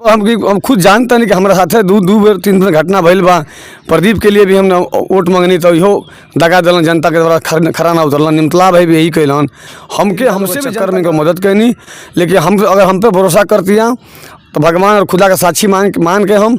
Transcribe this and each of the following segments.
हम खुद जानते नहीं कि हमारे साथे दू बेर 3 बेर घटना भइल बा। प्रदीप के लिए भी हम वोट मंगनी तो इहो दगा दिलन, जनता के द्वारा खरा ना उतरलन। निमतला भाई भी यही कैलन, हमसे भी चक्कर में मदद कैनी। लेकिन अगर हम पे भरोसा करतिया तो भगवान और खुदा का साक्षी मान के हम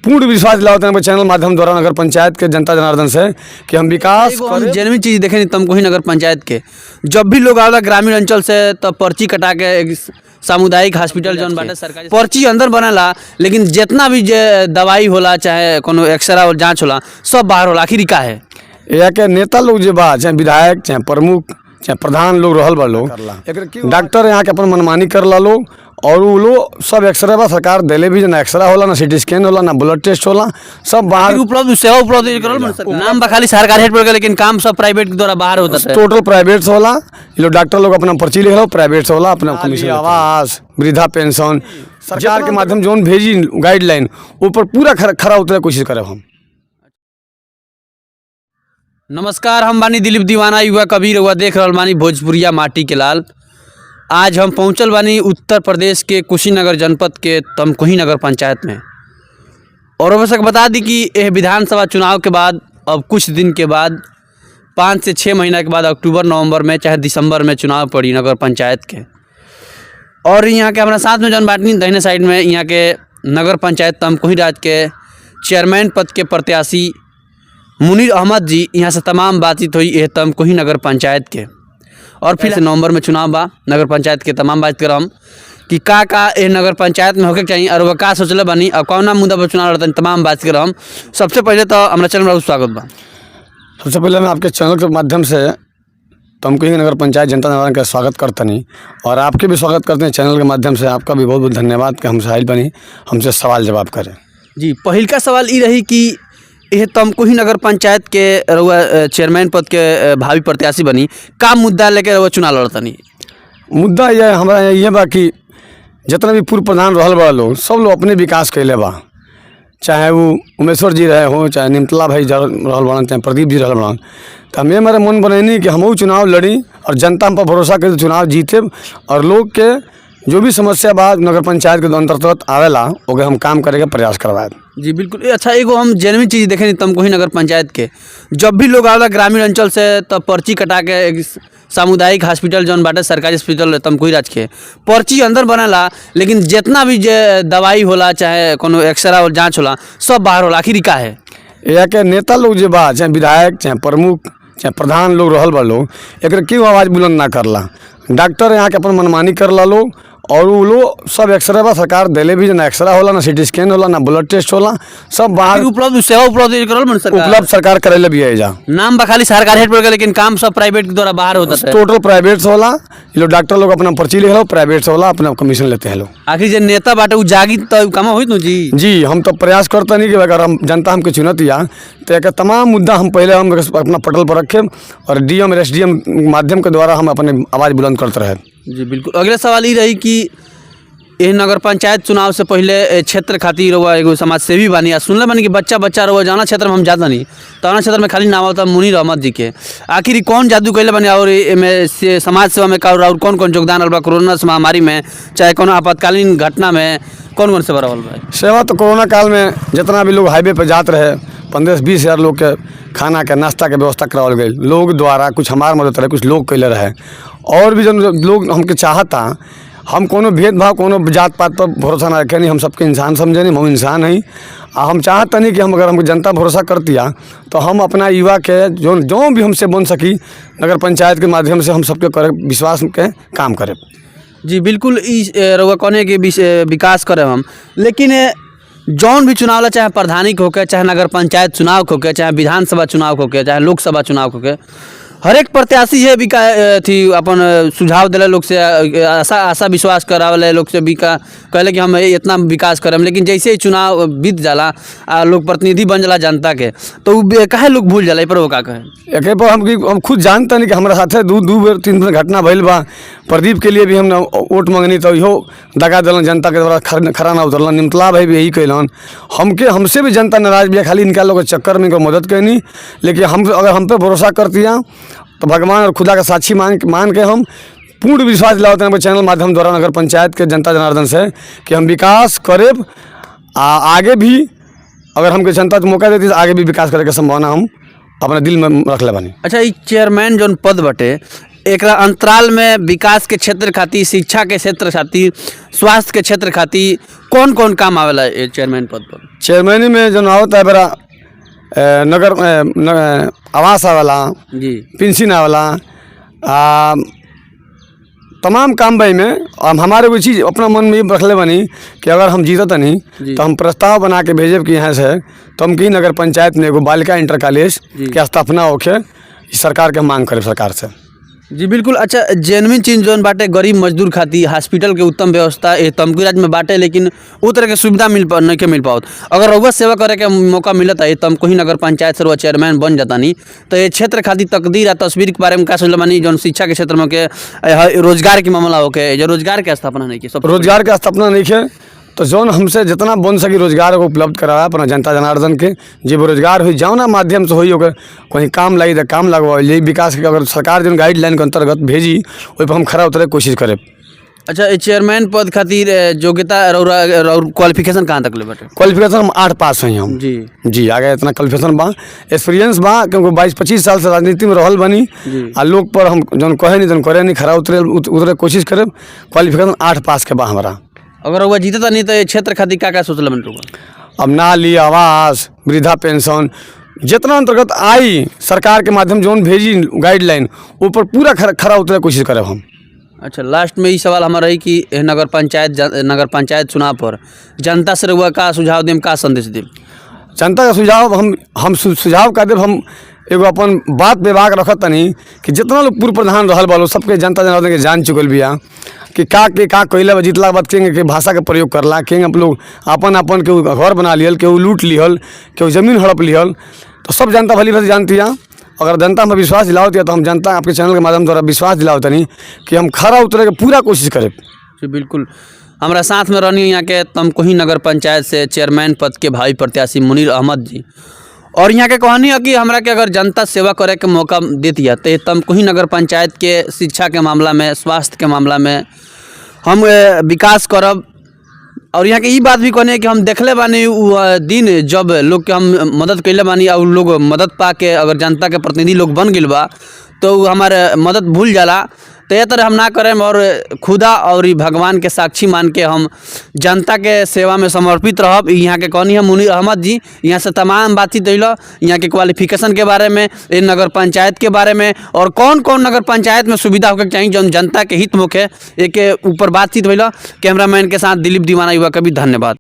पूर्ण विश्वास दिलाते हैं चैनल माध्यम द्वारा नगर पंचायत के जनता जनार्दन से कि हम विकास जेनविन चीज़ देखे नहीं तमकोही नगर पंचायत के जब भी लोग आवेला ग्रामीण अंचल से तो पर्ची कटा के सामुदायिक हॉस्पिटल जौन बाटे सरकारी पर्ची अंदर बनेला, लेकिन जितना भी दवाई होला चाहे कोनो एक्सरा और जाँच होला सब बाहर होला। आखिर का है यहाँ के नेता लोग जो बा, चाहे विधायक चाहे प्रमुख चाहे प्रधान लोग रहल बा लोग, डॉक्टर यहाँ के अपन मनमानी करला लोग। और वो लोग सब एक्सरे बा सरकार देले भी, ना एक्सरा होला ना सीटी स्कैन होला ना ब्लड टेस्ट होला, सब बाहर उपलब्ध सेवा उपलब्ध करल। नाम बा खाली सरकारी हेड पर, लेकिन काम सब प्राइवेट के द्वारा बाहर होता है। टोटल प्राइवेट से होला। ये लोग डॉक्टर लोग अपना पर्ची लिख लो, प्राइवेट से होला, अपना कमीशन आवास वृद्धा पेंशन सरकार के माध्यम जोन भेजी गाइडलाइन ऊपर पूरा खरा उतरे कोशिश करे हम। नमस्कार, हम बानी दिलीप दीवाना, युवा कबीर हुआ देख रहल बानी भोजपुरिया माटी के लाल। आज हम पहुंचल बानी उत्तर प्रदेश के कुशीनगर जनपद के तमकोही नगर पंचायत में। और अवश्य बता दी कि यह विधानसभा चुनाव के बाद अब कुछ दिन के बाद 5 से 6 महीना के बाद अक्टूबर नवंबर में चाहे दिसंबर में चुनाव पड़ी नगर पंचायत के। और यहाँ के हमारा साथ में जौन बाटनी दाहिने साइड में यहाँ के नगर पंचायत तमकोही राज के चेयरमैन पद के प्रत्याशी मुनीर अहमद जी, यहाँ से तमाम बातचीत हुई यह तमकोही नगर पंचायत के। और फिर से नवंबर में चुनाव बा नगर पंचायत के, तमाम बात करम कि का ये नगर पंचायत में होके चाहिए और वह का सोचले बनी और कौन मुद्दा पर चुनाव लड़ता, तमाम बात करम। सबसे पहले तो हमारा चैनल में स्वागत बा। सबसे पहले मैं आपके चैनल के माध्यम से तमकोही नगर पंचायत जनता जनार्दन का स्वागत करतनी और आपके भी स्वागत करते हैं चैनल के माध्यम से। आपका भी बहुत बहुत धन्यवाद कि हमसे आइल बनी, हमसे सवाल जवाब करें। जी, पहिल का सवाल ये रही कि यह तमकोही नगर पंचायत के रउआ चेयरमैन पद के भावी प्रत्याशी बनी, का मुद्दा लेकर रउआ चुनाव लड़तनी? मुद्दा यह हमारा ये बा कि जितना भी पूर्व प्रधान रहल बा लोग, सब लोग अपने विकास कैले बा। चाहे वो उमेश्वर जी रहे हो, चाहे निमतला भाई रहल बन, चाहे प्रदीप जी रहल बन, तो हमें हमारे मन बनैनी कि हम चुनाव लड़ी और जनता हम पर भरोसा कर चुनाव जीते और लोग के जो भी समस्या बा नगर पंचायत के अंतर्गत आवेला ओके हम काम करे के प्रयास करवाए। जी बिल्कुल। अच्छा, एगो हम जेनविन चीज़ देखे नहीं तमकोही नगर पंचायत के जब भी लोग आवेला ग्रामीण अंचल से तो पर्ची कटा के सामुदायिक हॉस्पिटल जौन बाटे सरकारी हॉस्पिटल तमकोही राज के पर्ची अंदर बनेला, लेकिन जितना भी दवाई होला चाहे कोनो एक्सरा और जाँच होला सब बाहर होला। आखिर का है यहाँ के नेता लोग जो बा, चाहे विधायक चाहे प्रमुख चाहे प्रधान लोग रहल बा लोग, एक क्यों आवाज़ बुलंद ना करला। डॉक्टर यहाँ के अपन मनमानी करला लोग। और वो लोग सब एक्सरे बा सरकार देले भी, ना एक्सरा होला ना सीटी स्कैन होला ना ब्लड टेस्ट होला, सब बाहर उपलब्ध सेवा उपलब्ध सरकार करेले भी है। जा नाम बा खाली सरकारी हेड पर, लेकिन काम सब प्राइवेट के द्वारा बाहर होता है। टोटल प्राइवेट से होला। ये लोग डॉक्टर लोग अपना पर्ची लिख लो, प्राइवेट से होला, अपना कमीशन लेते हैं लोग। आखिर जो नेता बाटे वो जागी तो काम होई न जी। हम तो प्रयास करते नहीं कि अगर हम जनता हमके चुनत या तो एक तमाम मुद्दा हम पहले हम अपना पटल पर रखें और डीएम एसडीएम माध्यम के द्वारा हम अपने आवाज़ बुलंद करते रहे। जी बिल्कुल। अगला सवाल ये रही कि यह नगर पंचायत चुनाव से पहले क्षेत्र खातिर रहुआ एगो समाज सेवी बानी, सुनले बानी कि बच्चा रहुआ जाना क्षेत्र में हम जाता नहीं, तो क्षेत्र में खाली नाम होता मुनीर अहमद जी के। आखिर कौन जादू कैले बानी और में समाज सेवा में और कौन कौन योगदान रहा कोरोना महामारी में, चाहे कोनो आपातकालीन घटना में कौन कौन सेवा रहा? सेवा तो कोरोना काल में जितना भी लोग हाईवे पर जाते रहे 15 से 20 हज़ार लोग के खाना के नाश्ता के व्यवस्था करावल गई लोग द्वारा, कुछ हमार मदद रहे, कुछ लोग कैले रहे। और भी जब लोग हमके चाहता, हम कोनो भेदभाव कोनो जात पात पर भरोसा ना रखे नहीं, हम सबके इंसान समझे नहीं, हम इंसान हैं। हम चाहते नहीं कि हम अगर हमको जनता भरोसा करती है तो हम अपना युवा के जो भी हमसे बन सकी नगर पंचायत के माध्यम से हम सबके करे विश्वास के काम करें। जी बिल्कुल। रउआ कहने के विकास करें हम, लेकिन जौन भी चुनाव ला, चाहे प्रधानी के होके, चाहे नगर पंचायत चुनाव के होके, चाहे विधानसभा चुनाव के होके, चाहे लोकसभा चुनाव के होके, हर एक प्रत्याशी ये भी थी अपन सुझाव दिले लोग से, आशा विश्वास करावले लोग से भी कहले कि हम इतना विकास करम, लेकिन जैसे ही चुनाव बीत जाला लोग प्रतिनिधि बन जाला जनता के, तो काहे लोग भूल जाला पर वो का कहे। एक पर हम खुद जानते नहीं कि हमारे साथे दू बेर 3 बेर घटना भइल बा। प्रदीप के लिए भी हम वोट मंगनी तो इहो दगा दिलन, जनता के द्वारा खरा ना उतरलन। निमतला भाई भी यही कैलन, हमसे भी जनता नाराज भी, खाली इनका लोग चक्कर में मदद कैनी। लेकिन अगर हम पे भरोसा करतिया तो भगवान और खुदा का साक्षी मान के हम पूर्ण विश्वास दिलाते हैं चैनल माध्यम द्वारा नगर पंचायत के जनता जनार्दन से कि हम विकास करेब आगे भी अगर हमके जनता तो मौका देती तो आगे भी विकास करे के संभावना हम अपने दिल में रख ले बानी। अच्छा, ई चेयरमैन जौन पद बटे एकरा अंतराल में विकास के क्षेत्र खातिर, शिक्षा के क्षेत्र खातिर, स्वास्थ्य के क्षेत्र खातिर कौन कौन काम आवेला ये चेयरमैन पद पर? चेयरमैनी में जो होता है मेरा नगर आवास आवेला जी, पेंशन आवेला, तमाम काम भाई में हमारे कोई चीज़ अपना मन में रख ले बनी कि अगर हम जीतत नहीं तो हम प्रस्ताव बना के भेजब कि यहाँ से तो हम कहीं नगर पंचायत में एगो बालिका इंटर कॉलेज के स्थापना होके सरकार के मांग करे सरकार से। जी बिल्कुल। अच्छा, जेनविन चीज जौन बाटे गरीब मजदूर खातिर हॉस्पिटल के उत्तम व्यवस्था ये तमकुही राज्य में बाटे, लेकिन वो तरह के सुविधा नहीं मिल पाओ। अगर रउआ सेवा करे के मौका मिलता है तमकुही नगर पंचायत से चेयरमैन बन जाता नहीं तो ये क्षेत्र खातिर तकदीर आ तस्वीर के बारे में का सोचल बानी? जौन शिक्षा के क्षेत्र में के रोजगार के मामला होके जो रोजगार के स्थापना नहीं के रोजगार के स्थापना नहीं है तो जौन हमसे जितना बन सकी रोजगार को उपलब्ध कराया अपना जनता जनार्दन के जे रोजगार हुई जाओ ना माध्यम से हुई होकर कहीं काम लगी तो काम लगवाओ। यही विकास के अगर सरकार जो गाइडलाइन के अंतर्गत भेजी वही पर हम खरा उतरे कोशिश करें। अच्छा, चेयरमैन पद खातिर योग्यता और क्वालिफिकेशन कहाँ तक ले बाटे? क्वालिफिकेशन हम 8 पास हैं हम। जी आगे इतना क्वालिफिकेशन बा, एक्सपीरियंस बा, क्योंकि 22-25 साल से राजनीति में रहल बनी आ लोग पर हम जौन कहे नहीं जौन करे नहीं खरा उतरे कोशिश करे। क्वालिफिकेशन 8 पास के बा हमारा। अगर वह जीतता नहीं तो ये क्षेत्र खातिर क्या सोचल बन? अब नाली, आवास, वृद्धा पेंशन जितना अंतर्गत आई सरकार के माध्यम जौन भेजी गाइडलाइन ऊपर पूरा खरा उतरे कोशिश करे हम। अच्छा, लास्ट में ये सवाल हमारा है कि नगर पंचायत चुनाव पर जनता से रहुआ का सुझाव देम, का संदेश देम? जनता का सुझाव हम सुझाव का देव हम एगो अपन बात विभाग रखत तनी कि जितना लोग पूर्व प्रधान रहल बालो सबके जनता जनार्दन के जान चुकल बिया कि का कैला जीतला के बाद के भाषा के प्रयोग करला, के आप लोग अपन केहू घर बना लियल, केहू लूट लिहल, केहू जमीन हड़प लिहल, तो सब जनता भली भांति जानती है। अगर जनता में विश्वास दिलावती है तो हम जनता आपके चैनल के माध्यम द्वारा विश्वास दिलावत नहीं कि हम खरा उतरे के पूरा कोशिश करें। जी बिल्कुल। हमारा साथ में रहनी यहाँ के तमकुही नगर पंचायत से चेयरमैन पद के भावी प्रत्याशी मुनीर अहमद जी, और यहाँ के कहानी है कि हमरा के अगर जनता सेवा करे के मौका देती है तो तमकुही नगर पंचायत के शिक्षा के मामला में, स्वास्थ्य के मामला में हम विकास करब। और यहाँ के ये बात भी कहने कि हम देखले बानी दिन जब लोग के हम मदद कैले बानी और लोग मदद पा के अगर जनता के प्रतिनिधि लोग बन गए बा तो हमारे मदद भूल जाला। तो ये तरह हम ना करें और खुदा और भगवान के साक्षी मान के हम जनता के सेवा में समर्पित रहब। यहाँ के कहानी है मुनीर अहमद जी, यहाँ से तमाम बातचीत दिल यहाँ के क्वालिफिकेशन के बारे में, नगर पंचायत के बारे में और कौन कौन नगर पंचायत में सुविधा होकर चाहिए जो जनता के हित मुख्य एक ऊपर बातचीत हुई। कैमरामैन के साथ दिलीप दीवाना, युवा कवि, धन्यवाद।